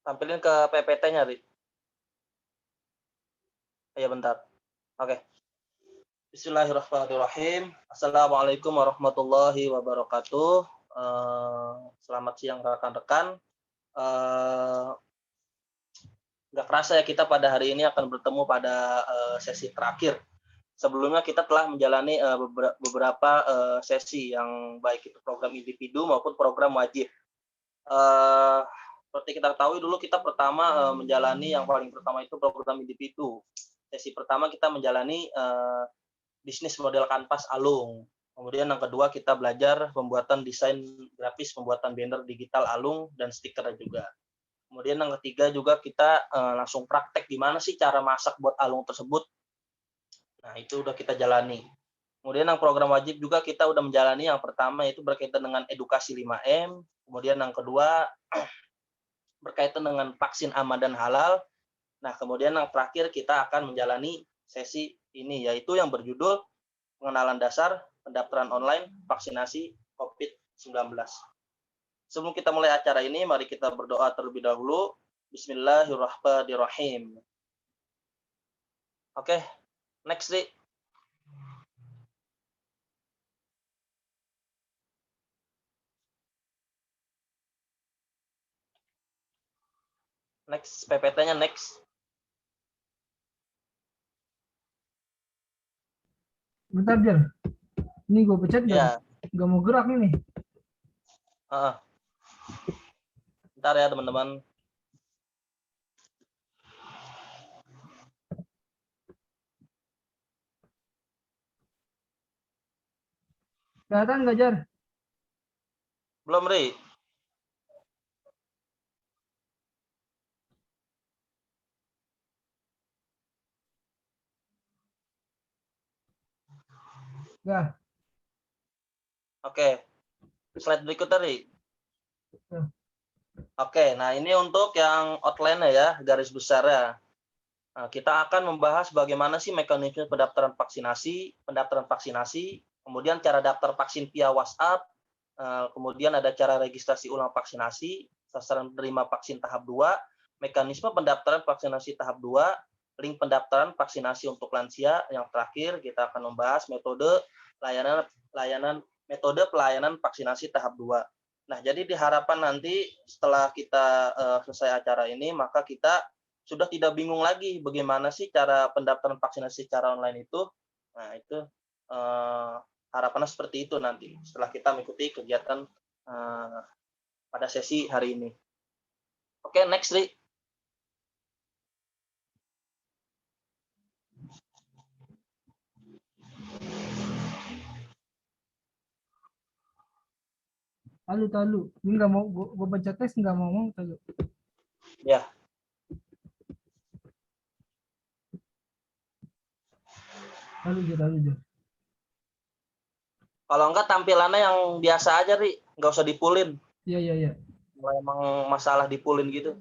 Tampilin ke PPT-nya, Ri. Iya, bentar. Oke. Bismillahirrahmanirrahim. Assalamualaikum warahmatullahi wabarakatuh. Selamat siang rekan-rekan. Nggak kerasa ya kita pada hari ini akan bertemu pada sesi terakhir. Sebelumnya kita telah menjalani beberapa sesi yang baik itu program individu maupun program wajib. Seperti kita ketahui dulu kita pertama menjalani yang paling pertama itu program individu. Sesi pertama kita menjalani bisnis model kanvas alung. Kemudian yang kedua kita belajar pembuatan desain grafis, pembuatan banner digital alung dan stiker juga. Kemudian yang ketiga juga kita langsung praktek gimana sih cara masak buat alung tersebut. Nah, itu udah kita jalani. Kemudian yang program wajib juga kita udah menjalani. Yang pertama itu berkaitan dengan edukasi 5M. Kemudian yang kedua berkaitan dengan vaksin aman dan halal. Nah, kemudian yang terakhir kita akan menjalani sesi ini, yaitu yang berjudul pengenalan dasar pendaftaran online vaksinasi COVID-19. Sebelum kita mulai acara ini, mari kita berdoa terlebih dahulu. Bismillahirrahmanirrahim. Oke, next, Ri. Next, PPT-nya next. Bentar, Jar. Ini gue pencet Ya. Gak mau gerak ini. Bentar ya, teman-teman. Kelihatan nggak, Jar? Belum, Ri. Ya. Oke. Slide berikutnya, Ri. Ya. Oke, nah ini untuk yang outline ya, garis besar ya. Nah, kita akan membahas bagaimana sih mekanisme pendaftaran vaksinasi, kemudian cara daftar vaksin via WhatsApp, kemudian ada cara registrasi ulang vaksinasi, sasaran penerima vaksin tahap 2, mekanisme pendaftaran vaksinasi tahap 2, link pendaftaran vaksinasi untuk lansia, yang terakhir kita akan membahas metode pelayanan vaksinasi tahap 2. Nah, jadi diharapkan nanti setelah kita selesai acara ini, maka kita sudah tidak bingung lagi bagaimana sih cara pendaftaran vaksinasi secara online itu. Nah, itu harapannya seperti itu nanti setelah kita mengikuti kegiatan pada sesi hari ini. Oke, next, Ri. Talu. Ini nggak mau, gue baca tes nggak mau talu. Ya. Talu aja. Kalau enggak tampilannya yang biasa aja, Ri. Nggak usah dipulin. Iya. Kalau emang masalah dipulin gitu.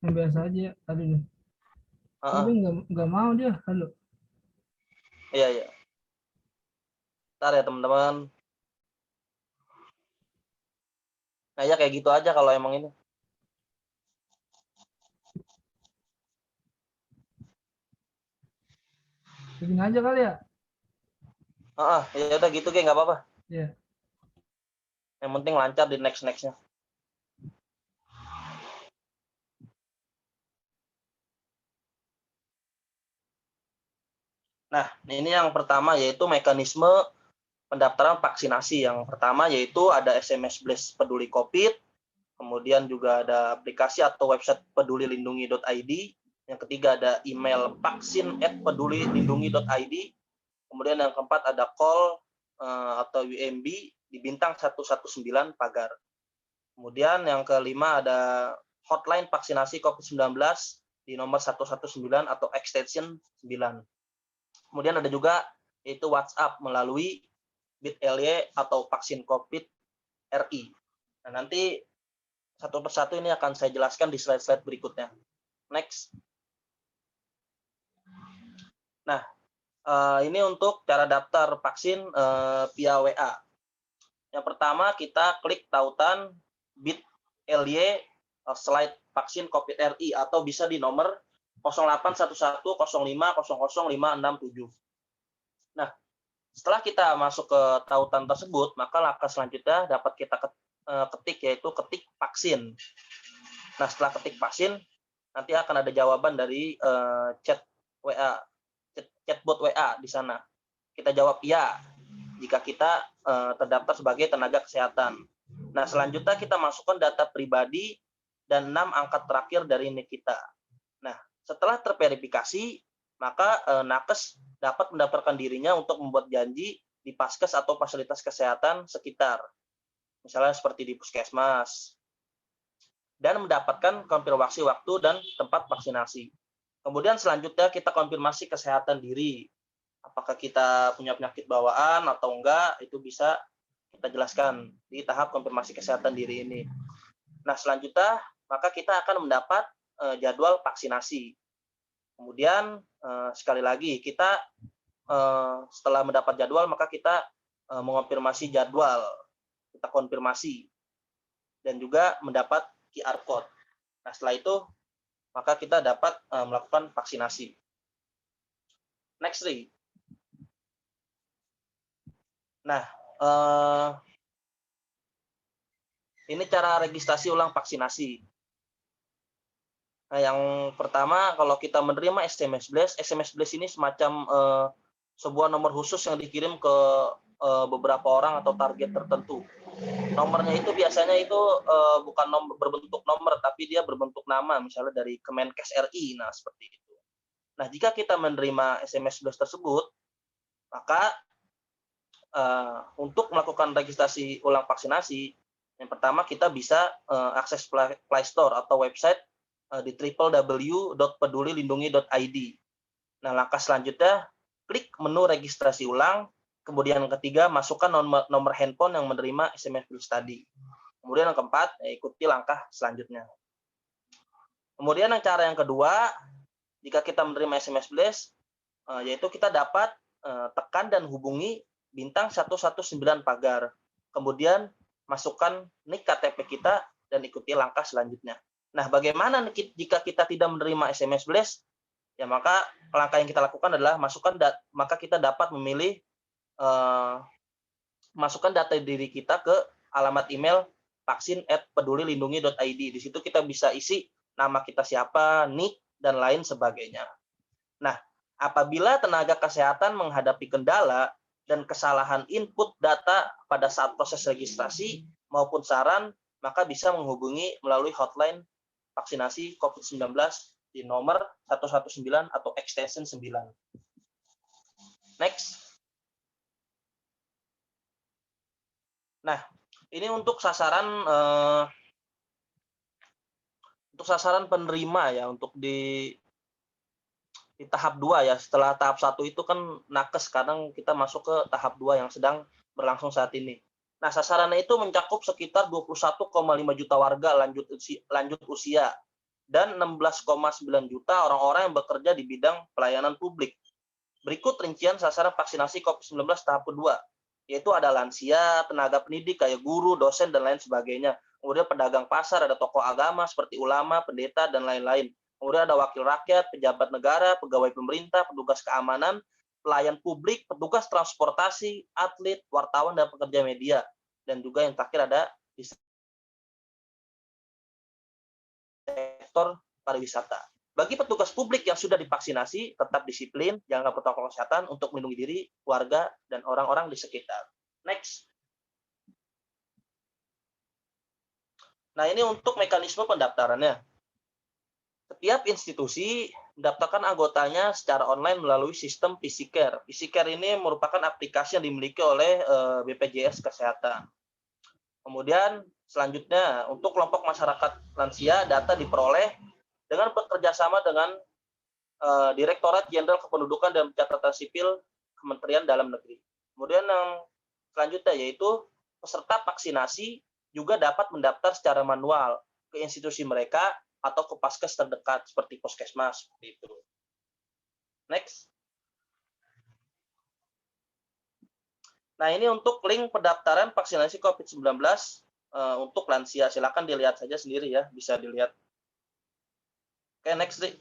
Yang biasa aja, talu nih. Tapi nggak mau dia, talu. Iya. Ntar ya, teman-teman. Nah, ya kayak gitu aja kalau emang ini. Begini aja kali ya. Ya udah gitu kayak nggak apa-apa. Iya. Yang penting lancar di next-nya. Nah, ini yang pertama yaitu mekanisme pendaftaran vaksinasi. Yang pertama yaitu ada SMS Blast Peduli COVID, kemudian juga ada aplikasi atau website pedulilindungi.id. Yang ketiga ada email vaksin@pedulilindungi.id. Kemudian yang keempat ada call atau UMB di bintang 119 pagar. Kemudian yang kelima ada hotline vaksinasi COVID-19 di nomor 119 atau extension 9. Kemudian ada juga yaitu WhatsApp melalui bit.ly atau vaksin COVID RI. Nah, nanti satu persatu ini akan saya jelaskan di slide-slide berikutnya. Next. Nah, ini untuk cara daftar vaksin via WA. Yang pertama kita klik tautan bit.ly slide vaksin COVID RI atau bisa di nomor 081105000567. Nah, setelah kita masuk ke tautan tersebut, maka langkah selanjutnya dapat kita ketik, yaitu ketik vaksin. Nah, setelah ketik vaksin, nanti akan ada jawaban dari chatbot WA di sana. Kita jawab iya jika kita terdaftar sebagai tenaga kesehatan. Nah, selanjutnya kita masukkan data pribadi dan 6 angka terakhir dari NIK kita. Nah, setelah terverifikasi, maka nakes dapat mendaftarkan dirinya untuk membuat janji di Paskes atau fasilitas kesehatan sekitar. Misalnya seperti di puskesmas. Dan mendapatkan konfirmasi waktu dan tempat vaksinasi. Kemudian selanjutnya kita konfirmasi kesehatan diri. Apakah kita punya penyakit bawaan atau enggak, itu bisa kita jelaskan di tahap konfirmasi kesehatan diri ini. Nah, selanjutnya maka kita akan mendapat jadwal vaksinasi. Kemudian sekali lagi kita setelah mendapat jadwal maka kita mengonfirmasi jadwal, kita konfirmasi dan juga mendapat QR code. Nah, setelah itu maka kita dapat melakukan vaksinasi. Next, Ri. Nah, ini cara registrasi ulang vaksinasi. Nah, yang pertama, kalau kita menerima SMS Blast ini semacam sebuah nomor khusus yang dikirim ke beberapa orang atau target tertentu. Nomornya itu biasanya itu bukan berbentuk nomor, tapi dia berbentuk nama, misalnya dari Kemenkes RI. Nah, seperti itu. Nah, jika kita menerima SMS Blast tersebut, maka untuk melakukan registrasi ulang vaksinasi, yang pertama kita bisa akses Play Store atau website di www.pedulilindungi.id. Nah, langkah selanjutnya klik menu registrasi ulang, kemudian yang ketiga masukkan nomor handphone yang menerima SMS Blast tadi. Kemudian yang keempat, ikuti langkah selanjutnya. Kemudian cara yang kedua, jika kita menerima SMS Blast, yaitu kita dapat tekan dan hubungi bintang 119 pagar. Kemudian masukkan NIK KTP kita dan ikuti langkah selanjutnya. Nah, bagaimana jika kita tidak menerima SMS Blast? Ya, maka langkah yang kita lakukan adalah maka kita dapat memilih masukkan data diri kita ke alamat email vaksin@pedulilindungi.id. Di situ kita bisa isi nama kita siapa, NIK, dan lain sebagainya. Nah, apabila tenaga kesehatan menghadapi kendala dan kesalahan input data pada saat proses registrasi maupun saran, maka bisa menghubungi melalui hotline vaksinasi COVID-19 di nomor 119 atau extension 9. Next. Nah, ini untuk sasaran penerima ya, untuk di tahap 2 ya. Setelah tahap 1 itu kan nakes, sekarang kita masuk ke tahap 2 yang sedang berlangsung saat ini. Nah, sasarannya itu mencakup sekitar 21,5 juta warga lanjut usia dan 16,9 juta orang-orang yang bekerja di bidang pelayanan publik. Berikut rincian sasaran vaksinasi COVID-19 tahap kedua, yaitu ada lansia, tenaga pendidik kayak guru, dosen, dan lain sebagainya. Kemudian pedagang pasar, ada tokoh agama seperti ulama, pendeta, dan lain-lain. Kemudian ada wakil rakyat, pejabat negara, pegawai pemerintah, petugas keamanan, pelayan publik, petugas transportasi, atlet, wartawan, dan pekerja media. Dan juga yang terakhir ada di sektor pariwisata. Bagi petugas publik yang sudah divaksinasi, tetap disiplin, jaga protokol kesehatan untuk melindungi diri, warga, dan orang-orang di sekitar. Next. Nah, ini untuk mekanisme pendaftarannya. Setiap institusi mendaftarkan anggotanya secara online melalui sistem PCCare. PCCare ini merupakan aplikasi yang dimiliki oleh BPJS Kesehatan. Kemudian selanjutnya untuk kelompok masyarakat lansia, data diperoleh dengan bekerjasama dengan Direktorat Jenderal Kependudukan dan Pencatatan Sipil Kementerian Dalam Negeri. Kemudian yang selanjutnya yaitu peserta vaksinasi juga dapat mendaftar secara manual ke institusi mereka atau ke Paskes terdekat seperti puskesmas seperti itu. Next. Nah, ini untuk link pendaftaran vaksinasi COVID-19 untuk lansia. Silakan dilihat saja sendiri ya, bisa dilihat. Oke, next, Dik.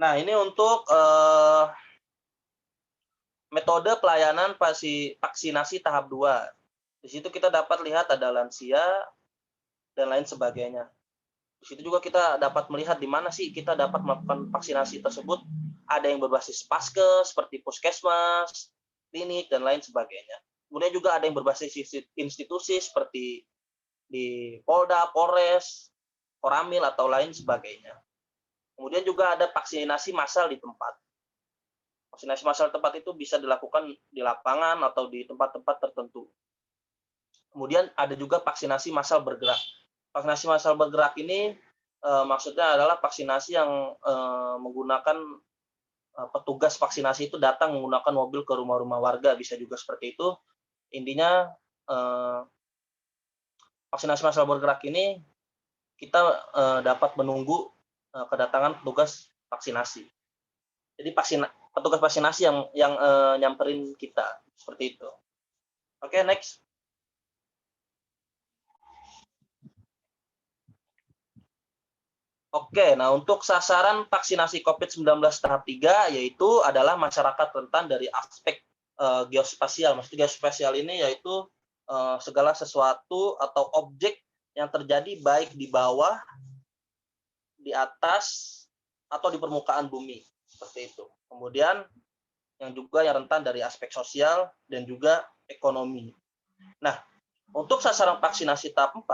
Nah, ini untuk metode pelayanan vaksinasi tahap 2. Di situ kita dapat lihat ada lansia dan lain sebagainya. Di situ juga kita dapat melihat di mana sih kita dapat melakukan vaksinasi tersebut. Ada yang berbasis paskes seperti puskesmas, klinik, dan lain sebagainya. Kemudian juga ada yang berbasis institusi seperti di Polda, Polres, Koramil, atau lain sebagainya. Kemudian juga ada vaksinasi massal di tempat. Vaksinasi massal tempat itu bisa dilakukan di lapangan atau di tempat-tempat tertentu. Kemudian ada juga vaksinasi massal bergerak. Vaksinasi massal bergerak ini maksudnya adalah vaksinasi yang menggunakan petugas vaksinasi itu datang menggunakan mobil ke rumah-rumah warga, bisa juga seperti itu. Intinya vaksinasi massal bergerak ini kita dapat menunggu kedatangan petugas vaksinasi. Jadi petugas vaksinasi yang nyamperin kita seperti itu. Oke, next. Oke, nah untuk sasaran vaksinasi COVID-19 tahap 3 yaitu adalah masyarakat rentan dari aspek geospasial. Maksudnya geospasial ini yaitu segala sesuatu atau objek yang terjadi baik di bawah, di atas, atau di permukaan bumi. Seperti itu. Kemudian yang rentan dari aspek sosial dan juga ekonomi. Nah, untuk sasaran vaksinasi tahap 4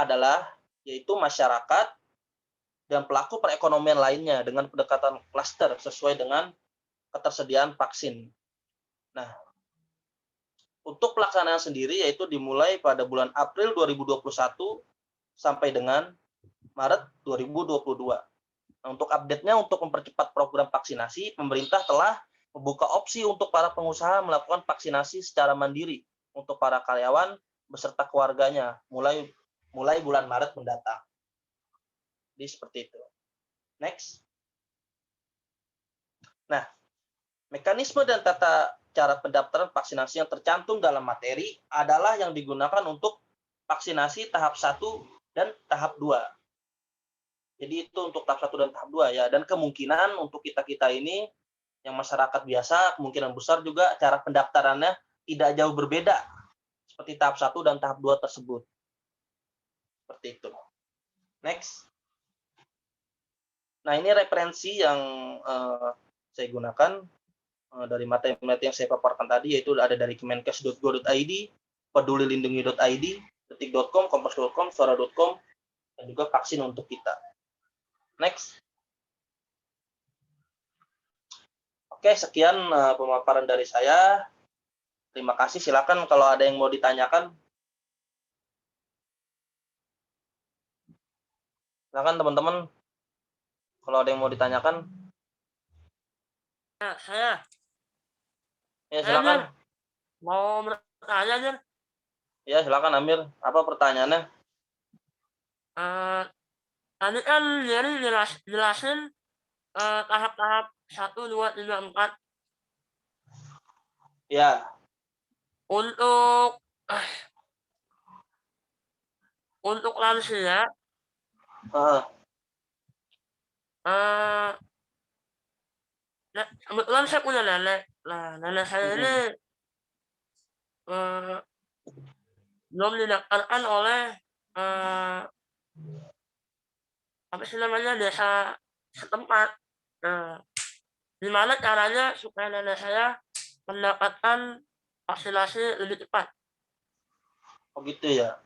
adalah yaitu masyarakat dan pelaku perekonomian lainnya dengan pendekatan klaster sesuai dengan ketersediaan vaksin. Nah, untuk pelaksanaan sendiri yaitu dimulai pada bulan April 2021 sampai dengan Maret 2022. Nah, untuk update-nya untuk mempercepat program vaksinasi, pemerintah telah membuka opsi untuk para pengusaha melakukan vaksinasi secara mandiri untuk para karyawan beserta keluarganya mulai bulan Maret mendatang. Jadi seperti itu. Next. Nah, mekanisme dan tata cara pendaftaran vaksinasi yang tercantum dalam materi adalah yang digunakan untuk vaksinasi tahap 1 dan tahap 2. Jadi itu untuk tahap 1 dan tahap 2 ya. Dan kemungkinan untuk kita-kita ini yang masyarakat biasa, kemungkinan besar juga cara pendaftarannya tidak jauh berbeda seperti tahap 1 dan tahap 2 tersebut. Seperti itu. Next. Nah, ini referensi yang saya gunakan dari materi-materi yang saya paparkan tadi, yaitu ada dari kemenkes.go.id, pedulilindungi.id, detik.com, kompas.com, suara.com, dan juga vaksin untuk kita. Next. Oke, sekian pemaparan dari saya. Terima kasih. Silakan kalau ada yang mau ditanyakan. Silakan teman-teman. Kalau ada yang mau ditanyakan. Saya. Ya, silakan. Mau bertanya, Jen? Ya, silakan Amir. Apa pertanyaannya? Tadi kan Jerry jelasin tahap-tahap 1, 2, 3, 4. Ya. Untuk lansia, kebetulan saya punya nenek. Nah, nenek saya ini belum didaftarkan oleh apa sih namanya, desa setempat. Gimana caranya supaya nenek saya mendapatkan vaksinasi lebih cepat? Oh gitu ya.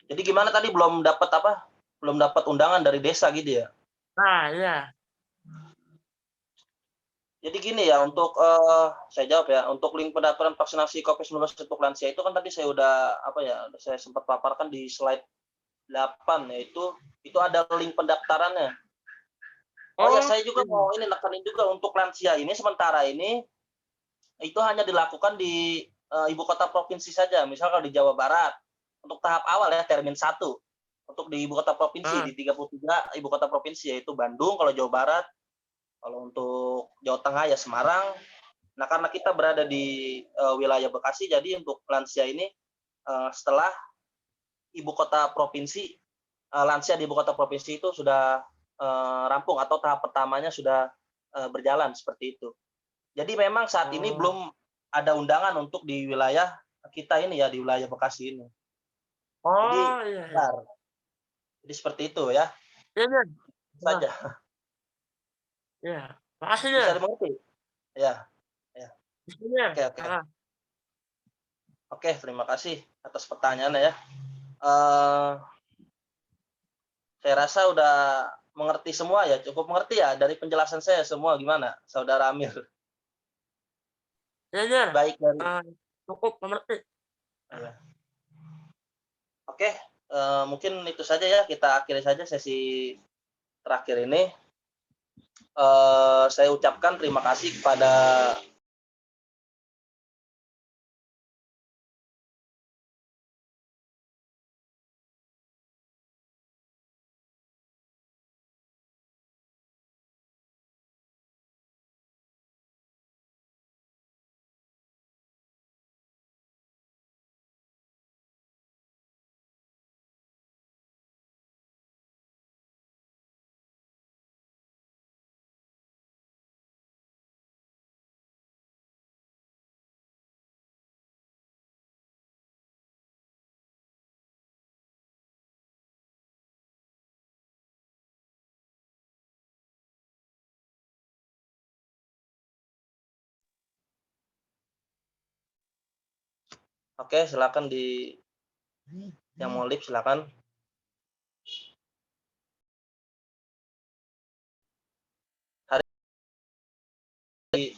Jadi gimana tadi belum dapat apa? Belum dapat undangan dari desa gitu ya? Nah, iya. Jadi gini ya, untuk saya jawab ya, untuk link pendaftaran vaksinasi COVID-19 untuk lansia itu kan tadi saya udah saya sempat paparkan di slide 8, yaitu itu ada link pendaftarannya. Oh ya, saya juga mau ini nekanin juga untuk lansia ini sementara ini itu hanya dilakukan di ibu kota provinsi saja. Misal kalau di Jawa Barat untuk tahap awal ya termin 1 untuk di ibu kota provinsi di 33 ibu kota provinsi yaitu Bandung kalau Jawa Barat, Kalau untuk Jawa Tengah ya Semarang. Nah, karena kita berada di wilayah Bekasi, jadi untuk lansia ini setelah ibu kota provinsi, lansia di ibu kota provinsi itu sudah rampung atau tahap pertamanya sudah berjalan seperti itu. Jadi memang saat ini belum ada undangan untuk di wilayah kita ini ya, di wilayah Bekasi ini. Jadi, iya. jadi seperti itu ya. Iya, Saja. Iya. Makasih, Bisa Jan. dimengerti? Ya. Oke, oke. Heeh. Oke, terima kasih atas pertanyaannya ya. Eh, saya rasa udah mengerti semua ya, cukup mengerti ya dari penjelasan saya semua gimana, Saudara Amir. Iya, Jan. Baik dari Cukup mengerti. ya. Oke, mungkin itu saja ya, kita akhiri saja sesi terakhir ini. Saya ucapkan terima kasih kepada Oke, silakan yang mau live silakan. Hari